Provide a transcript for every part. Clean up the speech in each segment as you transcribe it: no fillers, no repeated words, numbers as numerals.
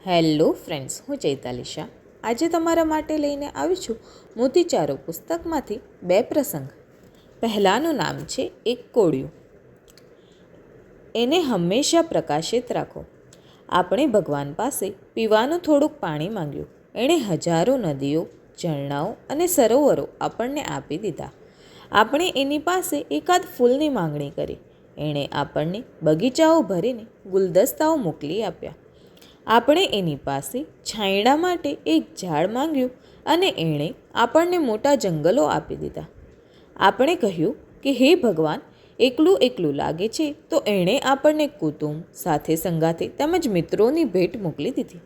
Hello friends, હું ચૈતાલીશા આજે તમારા માટે લઈને આવી છું મોતીચારો પુસ્તકમાંથી બે પ્રસંગ. પહેલાંનું નામ છે એક કોળિયું. એને હંમેશા પ્રકાશિત રાખો. આપણે ભગવાન પાસે પીવાનું થોડુંક પાણી માંગ્યું. એણે હજારો નદીઓ, ઝરણાઓ અને સરોવરો આપણને આપી દીધા. આપણે એની પાસે એકાદ ફૂલની માંગણી કરી. એણે આપણને બગીચાઓ ભરીને ગુલદસ્તાઓ મોકલી આપ્યા. આપણે એની પાસે છાંયડા માટે એક ઝાડ માંગ્યું અને એણે આપણને મોટા જંગલો આપી દીધા. આપણે કહ્યું કે હે ભગવાન, એકલું એકલું લાગે છે તો એણે આપણને કુટુંબ, સાથે સંગાથે તેમજ મિત્રોની ભેટ મોકલી દીધી.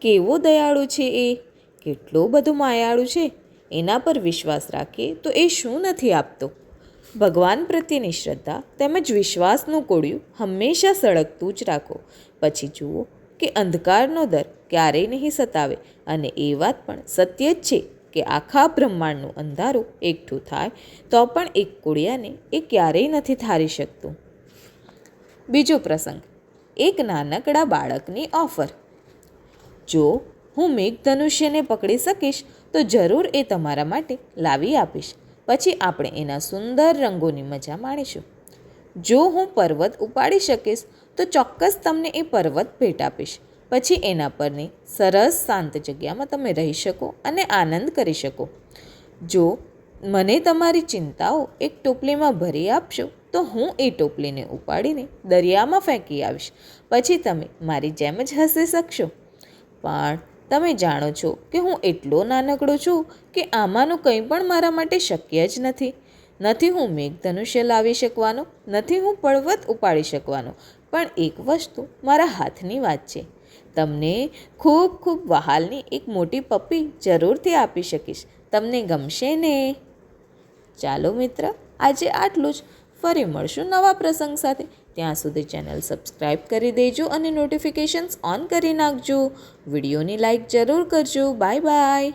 કેવો દયાળુ છે એ, કેટલો બધો માયાળુ છે. એના પર વિશ્વાસ રાખીએ તો એ શું નથી આપતો. ભગવાન પ્રત્યેની શ્રદ્ધા તેમજ વિશ્વાસનું કોળિયું હંમેશા સળગતું જ રાખો. પછી જુઓ કે અંધકારનો દર ક્યારેય નહીં સતાવે. અને એ વાત પણ સત્ય જ છે કે આખા બ્રહ્માંડનું અંધારું એકઠું થાય તો પણ એક કોળિયાને એ ક્યારેય નથી થારી શકતું. બીજો પ્રસંગ, એક નાનકડા બાળકની ઓફર. જો હું મેઘધનુષ્યને પકડી શકીશ તો જરૂર એ તમારા માટે લાવી આપીશ. પછી આપણે એના સુંદર રંગોની મજા માણીશું. જો હું પર્વત ઉપાડી શકીશ તો ચોક્કસ તમને એ પર્વત ભેટ આપીશ. પછી એના પરની સરસ શાંત જગ્યામાં તમે રહી શકો અને આનંદ કરી શકો. જો મને તમારી ચિંતાઓ એક ટોપલીમાં ભરી આપશો તો હું એ ટોપલીને ઉપાડીને દરિયામાં ફેંકી આવીશ. પછી તમે મારી જેમ જ હસી શકશો. પણ તમે જાણો છો કે હું એટલો નાનકડો છું કે આમાંનું કંઈ પણ મારા માટે શક્ય જ નથી. નથી હું મેઘધનુષ્ય લાવી શકવાનો, નથી હું પર્વત ઉપાડી શકવાનો, પણ એક વસ્તુ મારા હાથની વાત છે. તમને ખૂબ ખૂબ વહાલની એક મોટી પપ્પી જરૂરથી આપી શકીશ. તમને ગમશે ને? ચાલો મિત્ર, આજે આટલું જ. ફરી મળશું નવા પ્રસંગ સાથે. ત્યાં સુધી ચેનલ સબસ્ક્રાઈબ કરી દેજો અને નોટિફિકેશન્સ ઓન કરી નાખજો. વિડીયોની લાઈક જરૂર કરજો. Bye bye.